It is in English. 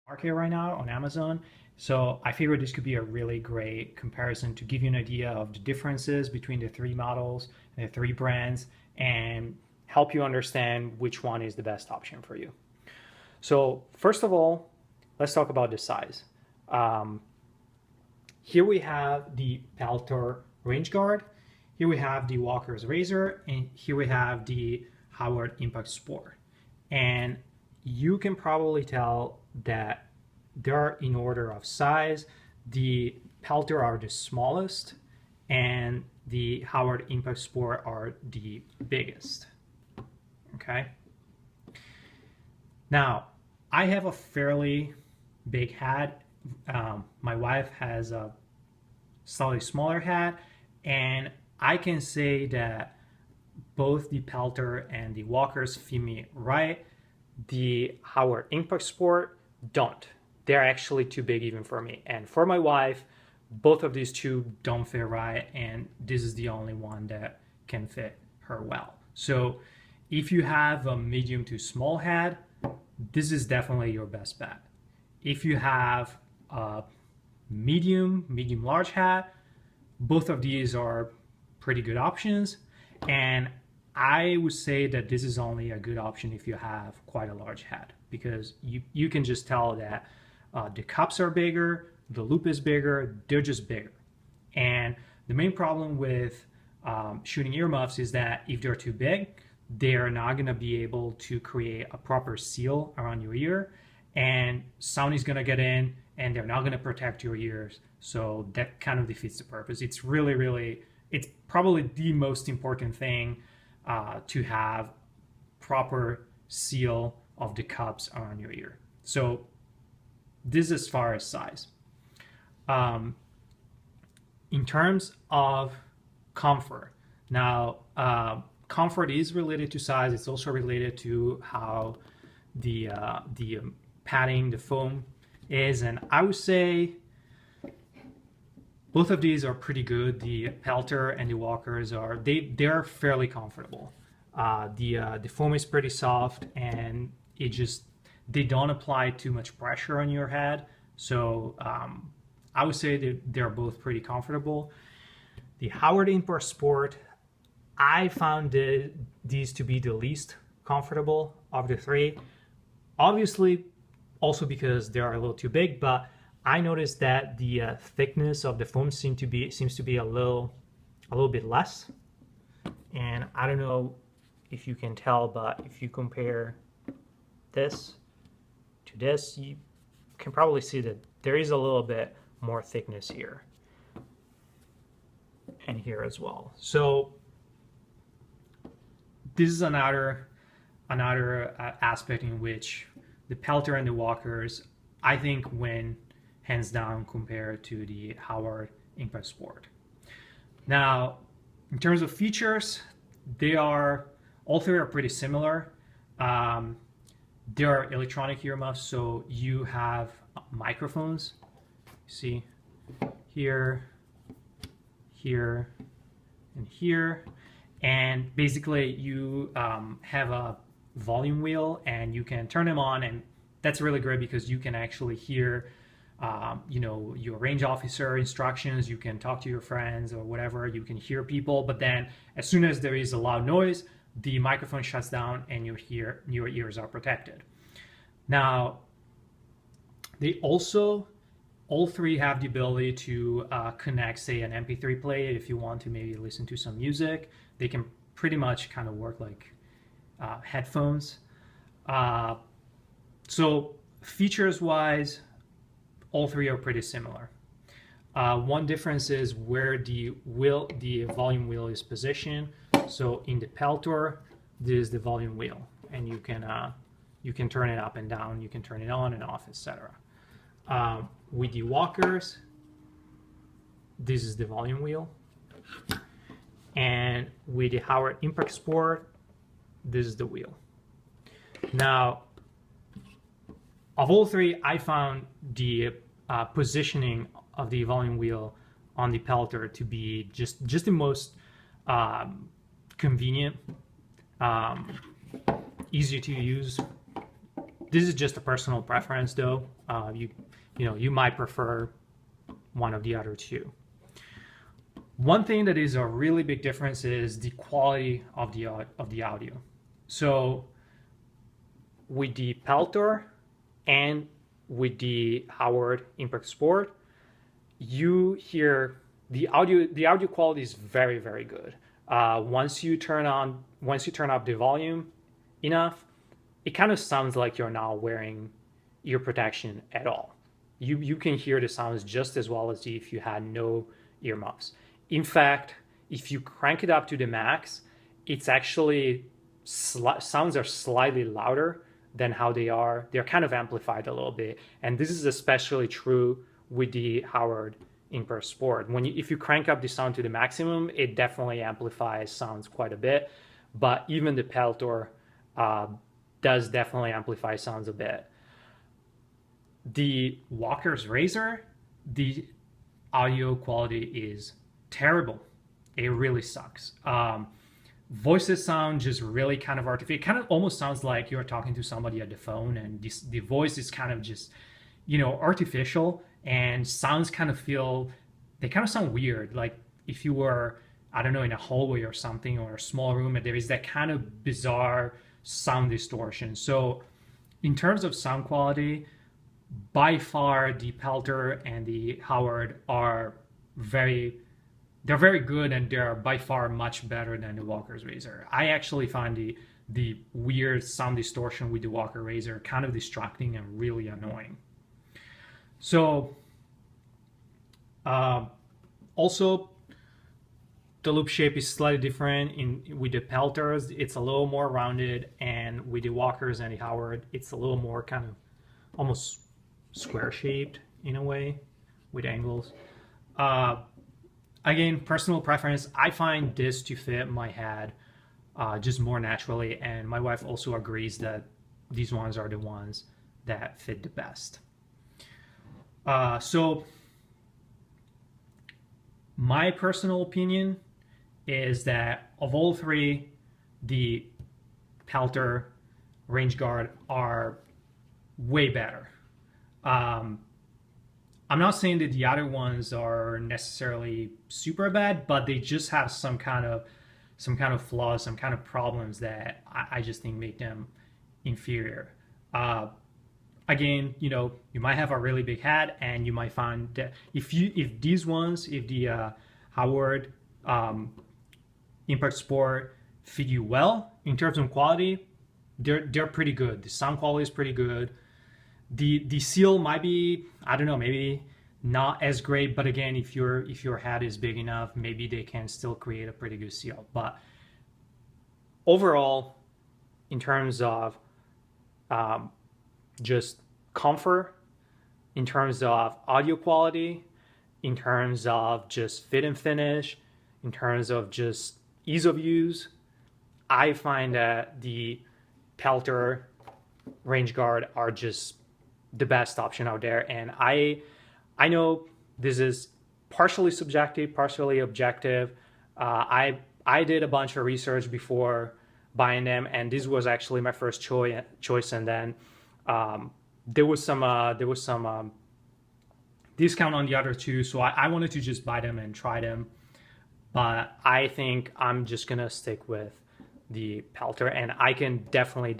market right now on Amazon. So I figured this could be a really great comparison to give you an idea of the differences between the three models and the three brands and help you understand which one is the best option for you. So first of all, let's talk about the size. Um, Here we have the Peltor Range Guard. Here we have the Walker's Razor, and here we have the Howard Impact Sport. And you can probably tell that they're in order of size. The Peltor are the smallest, and the Howard Impact Sport are the biggest. Okay. Now, I have a fairly big hat. My wife has a slightly smaller hat, and I can say that both the Peltor and the Walkers fit me right. The Howard Impact Sport don't. They're actually too big even for me. And for my wife, both of these two don't fit right, and this is the only one that can fit her well. So if you have a medium to small hat, this is definitely your best bet. If you have a medium large hat, both of these are pretty good options. And I would say that this is only a good option if you have quite a large hat, because you can just tell that the cups are bigger, the loop is bigger, they're just bigger. And the main problem with shooting earmuffs is that if they're too big, they're not going to be able to create a proper seal around your ear, and sound is going to get in and they're not going to protect your ears. So that kind of defeats the purpose. It's really, it's probably the most important thing to have proper seal of the cups around your ear. So this is as far as size. In terms of comfort, now comfort is related to size. It's also related to how the padding, the foam is, and I would say both of these are pretty good. The Peltor and the Walkers are they're fairly comfortable. The foam is pretty soft, and they don't apply too much pressure on your head. So I would say that they're both pretty comfortable. The Howard Impact Sport, I found these to be the least comfortable of the three. Obviously, also because they are a little too big, but I noticed that the thickness of the foam seems to be a little bit less. And I don't know if you can tell, but if you compare this to this, you can probably see that there is a little bit more thickness here and here as well. So this is another aspect in which the Peltor and the Walkers, I think, win hands down compared to the Howard Impact Sport. Now, in terms of features, all three are pretty similar. They are electronic earmuffs, so you have microphones. See here, here, and here, and basically you have a volume wheel, and you can turn them on, and that's really great because you can actually hear your range officer instructions. You can talk to your friends or whatever. You can hear people, but then as soon as there is a loud noise, the microphone shuts down and your ears are protected. Now, all three have the ability to connect, say, an MP3 player. If you want to maybe listen to some music, they can pretty much kind of work like headphones. So features wise, all three are pretty similar. One difference is where the volume wheel is positioned. So in the Peltor, this is the volume wheel, and you can turn it up and down, you can turn it on and off, etc. With the Walkers, this is the volume wheel, and with the Howard Impact Sport, this is the wheel. Now, of all three, I found the positioning of the volume wheel on the Peltor to be just the most convenient, easy to use. This is just a personal preference, though. You might prefer one of the other two. One thing that is a really big difference is the quality of the audio. So with the Peltor and with the Howard Impact Sport, you hear the audio quality is very, very good. Once you turn up the volume enough, it kind of sounds like you're not wearing ear protection at all. You can hear the sounds just as well as if you had no earmuffs. In fact, if you crank it up to the max, it's actually sounds are slightly louder than how they are. They're kind of amplified a little bit, and this is especially true with the Howard Impact Sport. If you crank up the sound to the maximum, it definitely amplifies sounds quite a bit. But even the Peltor does definitely amplify sounds a bit. The Walker's Razor, the audio quality is terrible. It really sucks. Voices sound just really kind of artificial. It kind of almost sounds like you're talking to somebody at the phone, and the voice is kind of just, artificial, and sounds kind of sound weird. Like if you were, I don't know, in a hallway or something, or a small room, and there is that kind of bizarre sound distortion. So in terms of sound quality, by far the Peltor and the Howard are they're very good, and they're by far much better than the Walker's Razor. I actually find the weird sound distortion with the Walker Razor kind of distracting and really annoying. So also the loop shape is slightly different with the Peltors. It's a little more rounded, and with the Walkers and the Howard, it's a little more kind of almost square shaped in a way with angles. Again, personal preference. I find this to fit my head just more naturally, and my wife also agrees that these ones are the ones that fit the best. So my personal opinion is that of all three, the Peltor, Range Guard are way better. I'm not saying that the other ones are necessarily super bad, but they just have some kind of flaws, some kind of problems that I just think make them inferior. Again, you might have a really big head, and you might find that if the Howard Impact Sport fit you well in terms of quality, they're pretty good. The sound quality is pretty good. The seal might be, I don't know, maybe not as great, but again, if your head is big enough, maybe they can still create a pretty good seal. But overall, in terms of just comfort, in terms of audio quality, in terms of just fit and finish, in terms of just ease of use, I find that the Peltor Range Guard are just the best option out there. And I know this is partially subjective, partially objective. I did a bunch of research before buying them, and this was actually my first choice. And then there was some discount on the other two, so I wanted to just buy them and try them. But I think I'm just gonna stick with the Peltor, and I can definitely